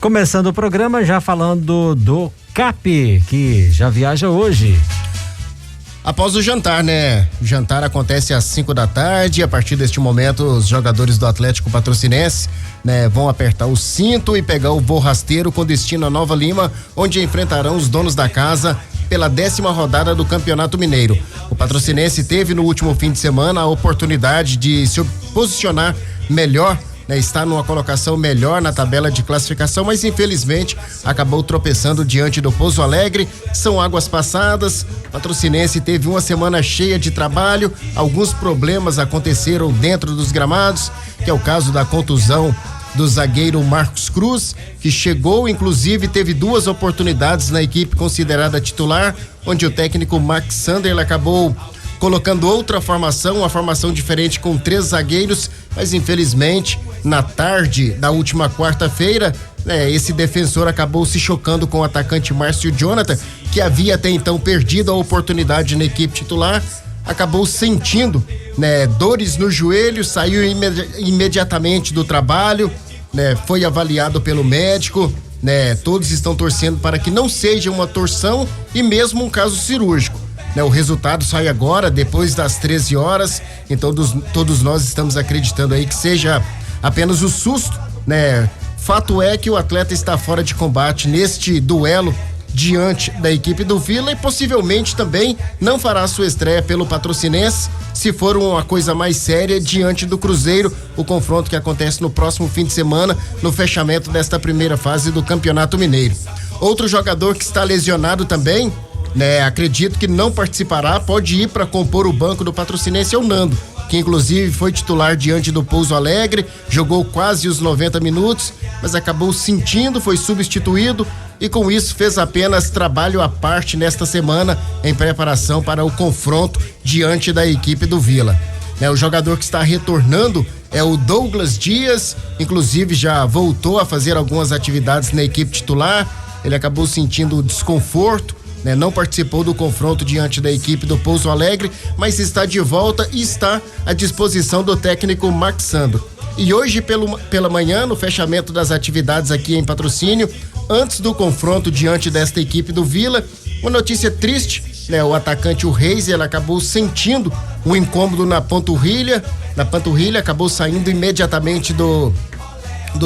Começando o programa já falando do CAP, que já viaja hoje. Após o jantar, né? O jantar acontece às 5 da tarde. A partir deste momento, os jogadores do Atlético Patrocinense, né, vão apertar o cinto e pegar o voo rasteiro com destino a Nova Lima, onde enfrentarão os donos da casa pela 10ª rodada do Campeonato Mineiro. O Patrocinense teve no último fim de semana a oportunidade de se posicionar melhor, né, está numa colocação melhor na tabela de classificação, mas infelizmente acabou tropeçando diante do Pouso Alegre. São águas passadas. O Patrocinense teve uma semana cheia de trabalho, alguns problemas aconteceram dentro dos gramados, que é o caso da contusão do zagueiro Marcos Cruz, que chegou, inclusive teve 2 oportunidades na equipe considerada titular, onde o técnico Max Sander acabou colocando outra formação, uma formação diferente com 3 zagueiros, mas infelizmente na tarde da última quarta-feira, esse defensor acabou se chocando com o atacante Márcio Jonathan, que havia até então perdido a oportunidade na equipe titular, acabou sentindo, dores no joelho, saiu imediatamente do trabalho, foi avaliado pelo médico, todos estão torcendo para que não seja uma torção e mesmo um caso cirúrgico. O resultado sai agora, depois das 13 horas, então todos nós estamos acreditando aí que seja apenas o susto, Fato é que o atleta está fora de combate neste duelo diante da equipe do Vila e possivelmente também não fará sua estreia pelo Patrocinense, se for uma coisa mais séria, diante do Cruzeiro, o confronto que acontece no próximo fim de semana, no fechamento desta primeira fase do Campeonato Mineiro. Outro jogador que está lesionado também, acredito que não participará, pode ir para compor o banco do Patrocinense, é o Nando, que inclusive foi titular diante do Pouso Alegre, jogou quase os 90 minutos, mas acabou sentindo, foi substituído e com isso fez apenas trabalho à parte nesta semana em preparação para o confronto diante da equipe do Vila. O jogador que está retornando é o Douglas Dias, inclusive já voltou a fazer algumas atividades na equipe titular, ele acabou sentindo desconforto, não participou do confronto diante da equipe do Pouso Alegre, mas está de volta e está à disposição do técnico Max Sandro. E hoje pela manhã, no fechamento das atividades aqui em Patrocínio, antes do confronto diante desta equipe do Vila, uma notícia triste, o atacante, o Reis, ele acabou sentindo um incômodo na panturrilha, acabou saindo imediatamente do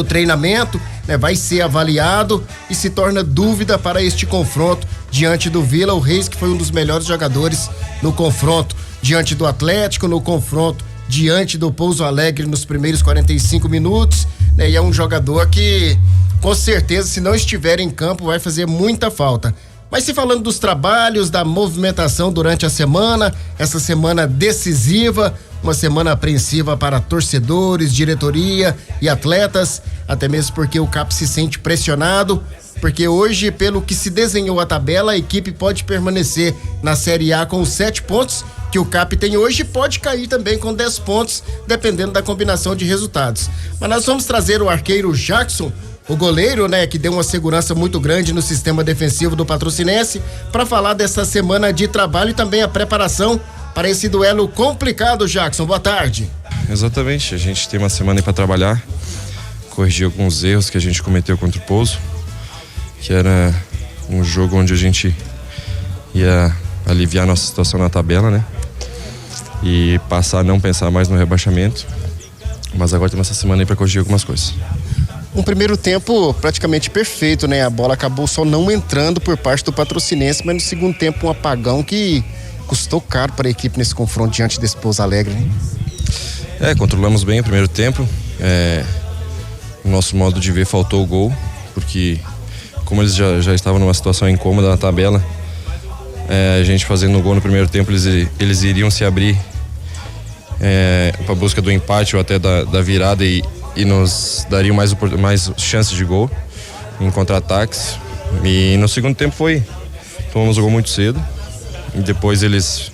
treinamento, vai ser avaliado e se torna dúvida para este confronto diante do Vila. O Reis, que foi um dos melhores jogadores no confronto diante do Atlético, no confronto diante do Pouso Alegre nos primeiros 45 minutos, e é um jogador que com certeza, se não estiver em campo, vai fazer muita falta. Mas se falando dos trabalhos, da movimentação durante a semana, essa semana decisiva, uma semana apreensiva para torcedores, diretoria e atletas, até mesmo porque o CAP se sente pressionado, porque hoje, pelo que se desenhou a tabela, a equipe pode permanecer na Série A com os 7 pontos que o CAP tem hoje e pode cair também com 10 pontos, dependendo da combinação de resultados. Mas nós vamos trazer o arqueiro Jackson, o goleiro, que deu uma segurança muito grande no sistema defensivo do Patrocinense, para falar dessa semana de trabalho e também a preparação para esse duelo complicado. Jackson, boa tarde. Exatamente, a gente tem uma semana aí para trabalhar, corrigir alguns erros que a gente cometeu contra o Pouso, que era um jogo onde a gente ia aliviar nossa situação na tabela, e passar a não pensar mais no rebaixamento, mas agora temos essa semana aí para corrigir algumas coisas. Um primeiro tempo praticamente perfeito, A bola acabou só não entrando por parte do Patrocinense, mas no segundo tempo um apagão que custou caro para a equipe nesse confronto diante desse Pouso Alegre, controlamos bem o primeiro tempo. O nosso modo de ver faltou o gol, porque como eles já estavam numa situação incômoda na tabela, a gente fazendo o gol no primeiro tempo, eles iriam se abrir para a busca do empate ou até da virada e nos dariam mais chances de gol em contra-ataques. E no segundo tempo tomamos o gol muito cedo e depois eles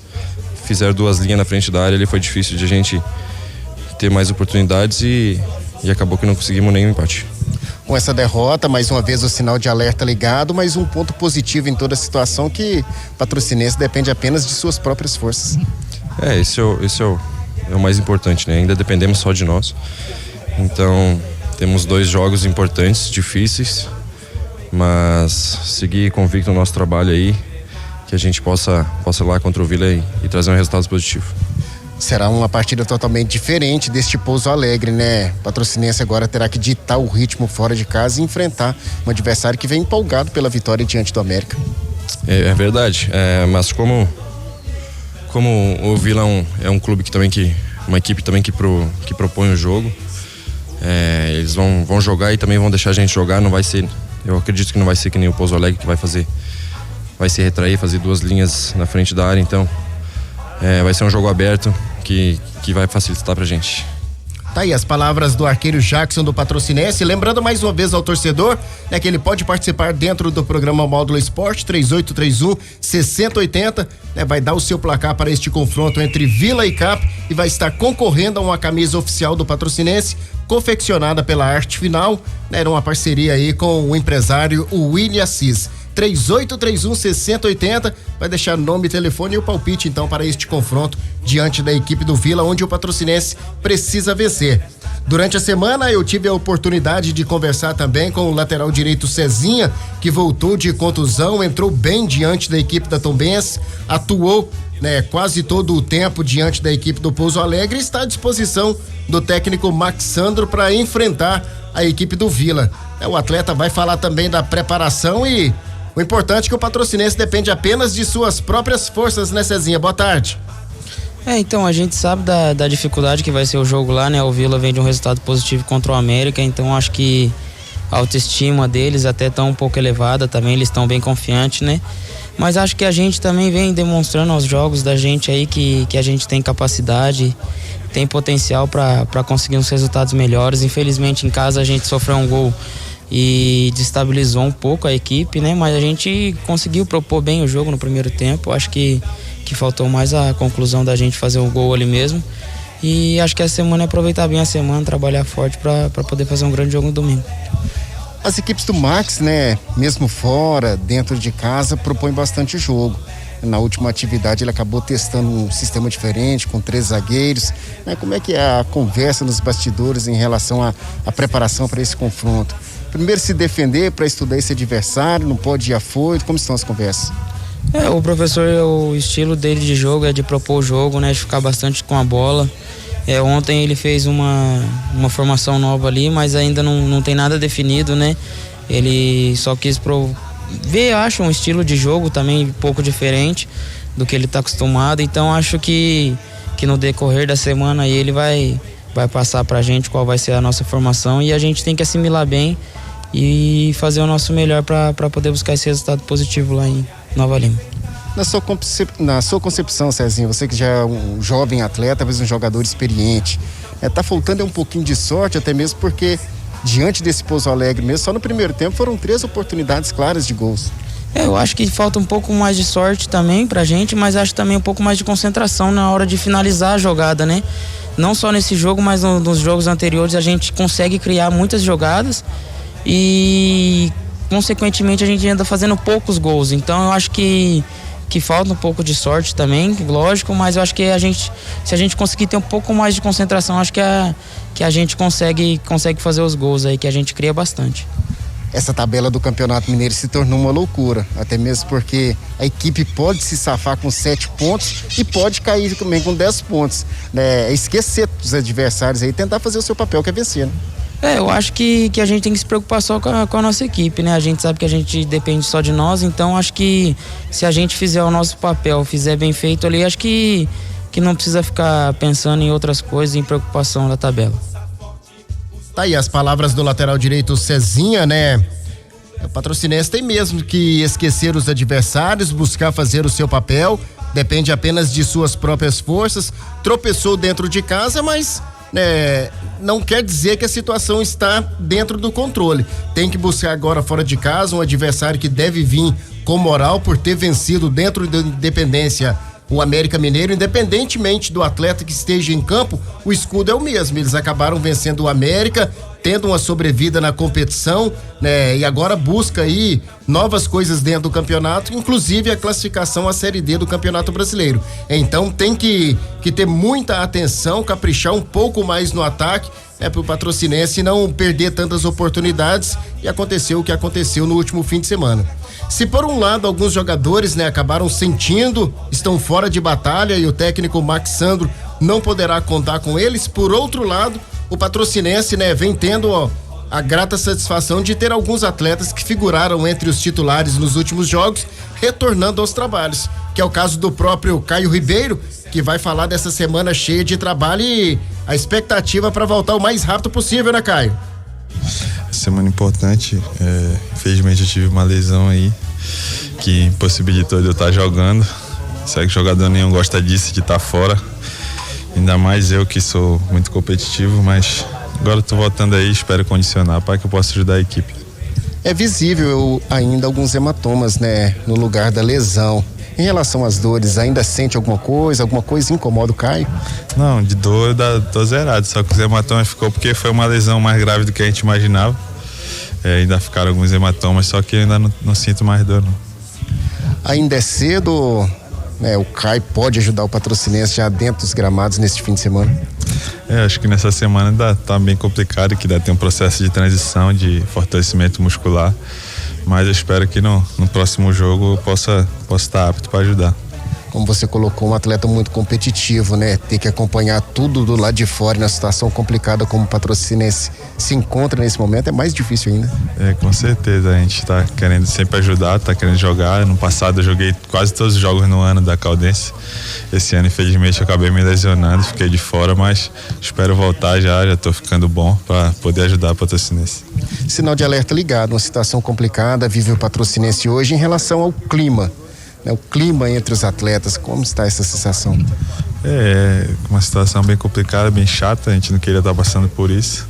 fizeram 2 linhas na frente da área, ali foi difícil de a gente ter mais oportunidades e acabou que não conseguimos nenhum empate. Com essa derrota, mais uma vez o sinal de alerta ligado, mas um ponto positivo em toda a situação, que o Patrocinense depende apenas de suas próprias forças. Esse é o mais importante, Ainda dependemos só de nós. Então, Temos 2 jogos importantes, difíceis, mas seguir convicto no nosso trabalho aí, que a gente possa ir lá contra o Vila e trazer um resultado positivo. Será uma partida totalmente diferente deste Pouso Alegre, né? O Patrocinense agora terá que ditar o ritmo fora de casa e enfrentar um adversário que vem empolgado pela vitória diante do América. É verdade, mas como o Vila é um clube uma equipe também que propõe o jogo, eles vão jogar e também vão deixar a gente jogar. Não vai ser, eu acredito que não vai ser que nem o Pouso Alegre, que vai se retrair, fazer 2 linhas na frente da área. Então vai ser um jogo aberto que vai facilitar pra gente. Tá aí as palavras do arqueiro Jackson do Patrocinense. Lembrando mais uma vez ao torcedor, né, que ele pode participar dentro do programa Módulo Esporte 3831-6080, né, vai dar o seu placar para este confronto entre Vila e Cap e vai estar concorrendo a uma camisa oficial do Patrocinense, confeccionada pela Arte Final, né, era uma parceria aí com o empresário William Assis. 3831-6080, vai deixar nome, telefone e o palpite então para este confronto diante da equipe do Vila, onde o Patrocinense precisa vencer. Durante a semana eu tive a oportunidade de conversar também com o lateral direito Cezinha, que voltou de contusão, entrou bem diante da equipe da Tombense, atuou, né, quase todo o tempo diante da equipe do Pouso Alegre e está à disposição do técnico Max Sandro para enfrentar a equipe do Vila. O atleta vai falar também da preparação e o importante é que o Patrocinense depende apenas de suas próprias forças, né, Cezinha? Boa tarde. Então, a gente sabe da dificuldade que vai ser o jogo lá, né? O Vila vem de um resultado positivo contra o América, então acho que a autoestima deles até está um pouco elevada também, eles estão bem confiantes, né? Mas acho que a gente também vem demonstrando aos jogos da gente aí que a gente tem capacidade, tem potencial para conseguir uns resultados melhores. Infelizmente em casa a gente sofreu um gol e destabilizou um pouco a equipe, né? Mas a gente conseguiu propor bem o jogo no primeiro tempo. Acho que faltou mais a conclusão da gente fazer um gol ali mesmo. E acho que a semana é aproveitar bem a semana, trabalhar forte para poder fazer um grande jogo no domingo. As equipes do Max, né, mesmo fora, dentro de casa, propõem bastante jogo. Na última atividade ele acabou testando um sistema diferente, com 3 zagueiros. Né? Como é que é a conversa nos bastidores em relação à preparação para esse confronto? Primeiro se defender para estudar esse adversário, não pode ir afoito, como estão as conversas? O professor, o estilo dele de jogo é de propor o jogo, né, de ficar bastante com a bola. Ontem ele fez uma formação nova ali, mas ainda não tem nada definido, né? Ele só quis ver, acho, um estilo de jogo também um pouco diferente do que ele está acostumado. Então acho que no decorrer da semana aí ele vai passar pra gente qual vai ser a nossa formação e a gente tem que assimilar bem e fazer o nosso melhor para poder buscar esse resultado positivo lá em Nova Lima. Na sua concepção, Cezinha, você que já é um jovem atleta, talvez um jogador experiente, tá faltando um pouquinho de sorte, até mesmo porque diante desse Pouso Alegre mesmo, só no primeiro tempo foram 3 oportunidades claras de gols. Eu acho que falta um pouco mais de sorte também pra gente, mas acho também um pouco mais de concentração na hora de finalizar a jogada, né? Não só nesse jogo, mas nos jogos anteriores a gente consegue criar muitas jogadas e consequentemente a gente anda fazendo poucos gols. Então eu acho que falta um pouco de sorte também, lógico, mas eu acho que se a gente conseguir ter um pouco mais de concentração, acho que a gente consegue fazer os gols aí, que a gente cria bastante. Essa tabela do Campeonato Mineiro se tornou uma loucura, até mesmo porque a equipe pode se safar com 7 pontos e pode cair também com 10 pontos, né? Esquecer dos adversários aí, tentar fazer o seu papel, que é vencer, né? Eu acho que a gente tem que se preocupar só com a nossa equipe, né? A gente sabe que a gente depende só de nós, então acho que se a gente fizer o nosso papel, fizer bem feito ali, acho que não precisa ficar pensando em outras coisas, em preocupação da tabela. Tá aí as palavras do lateral direito Cezinha, né? O Patrocinense tem mesmo que esquecer os adversários, buscar fazer o seu papel, depende apenas de suas próprias forças, tropeçou dentro de casa, mas não quer dizer que a situação está dentro do controle. Tem que buscar agora fora de casa um adversário que deve vir com moral por ter vencido dentro da Independência o América Mineiro, independentemente do atleta que esteja em campo, o escudo é o mesmo. Eles acabaram vencendo o América, tendo uma sobrevida na competição, né? E agora busca aí novas coisas dentro do campeonato, inclusive a classificação à Série D do Campeonato Brasileiro. Então tem que ter muita atenção, caprichar um pouco mais no ataque, para o Patrocinense não perder tantas oportunidades, e aconteceu o que aconteceu no último fim de semana. Se por um lado alguns jogadores, acabaram sentindo, estão fora de batalha e o técnico Max Sandro não poderá contar com eles, por outro lado, o Patrocinense, vem tendo a grata satisfação de ter alguns atletas que figuraram entre os titulares nos últimos jogos, retornando aos trabalhos, que é o caso do próprio Caio Ribeiro, que vai falar dessa semana cheia de trabalho e a expectativa para voltar o mais rápido possível, né, Caio? Semana importante, infelizmente eu tive uma lesão aí que impossibilitou de eu estar jogando. Sei que jogador nenhum gosta disso, de estar fora, ainda mais eu que sou muito competitivo, mas agora estou voltando aí, espero condicionar para que eu possa ajudar a equipe. É visível ainda alguns hematomas, no lugar da lesão. Em relação às dores, ainda sente alguma coisa incomoda o Caio? Não, de dor eu tô zerado, só que os hematomas ficou porque foi uma lesão mais grave do que a gente imaginava. Ainda ficaram alguns hematomas, só que eu ainda não sinto mais dor, não. Ainda é cedo, o Caio pode ajudar o Patrocinense já dentro dos gramados neste fim de semana? Acho que nessa semana ainda tá bem complicado, que ainda tem um processo de transição, de fortalecimento muscular, mas eu espero que no próximo jogo eu possa estar apto para ajudar. Como você colocou, um atleta muito competitivo, ter que acompanhar tudo do lado de fora, na situação complicada como o Patrocinense se encontra nesse momento, é mais difícil ainda. Com certeza, a gente tá querendo sempre ajudar, tá querendo jogar. No passado eu joguei quase todos os jogos no ano da Caldense. Esse ano, infelizmente, eu acabei me lesionando, fiquei de fora, mas espero voltar já tô ficando bom para poder ajudar o Patrocinense. Sinal de alerta ligado, uma situação complicada vive o Patrocinense hoje em relação ao clima. O clima entre os atletas, como está essa sensação? Uma situação bem complicada, bem chata, a gente não queria estar passando por isso,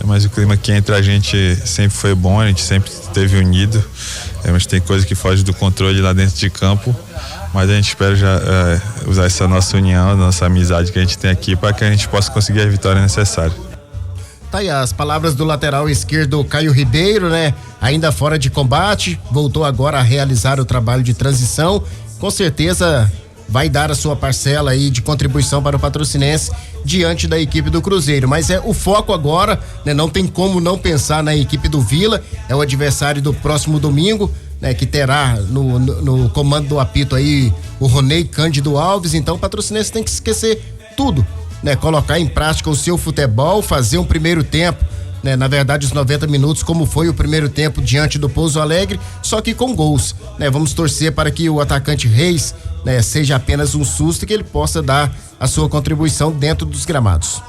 mas o clima aqui entre a gente sempre foi bom, a gente sempre esteve unido, mas tem coisa que foge do controle lá dentro de campo, mas a gente espera já usar essa nossa união, nossa amizade que a gente tem aqui para que a gente possa conseguir a vitória necessária. Tá aí as palavras do lateral esquerdo Caio Ribeiro, ainda fora de combate, voltou agora a realizar o trabalho de transição, com certeza vai dar a sua parcela aí de contribuição para o Patrocinense diante da equipe do Cruzeiro, mas o foco agora, não tem como não pensar na equipe do Vila, é o adversário do próximo domingo, que terá no comando do apito aí o Ronei Cândido Alves, então o Patrocinense tem que esquecer tudo, colocar em prática o seu futebol, fazer um primeiro tempo, na verdade os 90 minutos como foi o primeiro tempo diante do Pouso Alegre, só que com gols, vamos torcer para que o atacante Reis, seja apenas um susto e que ele possa dar a sua contribuição dentro dos gramados.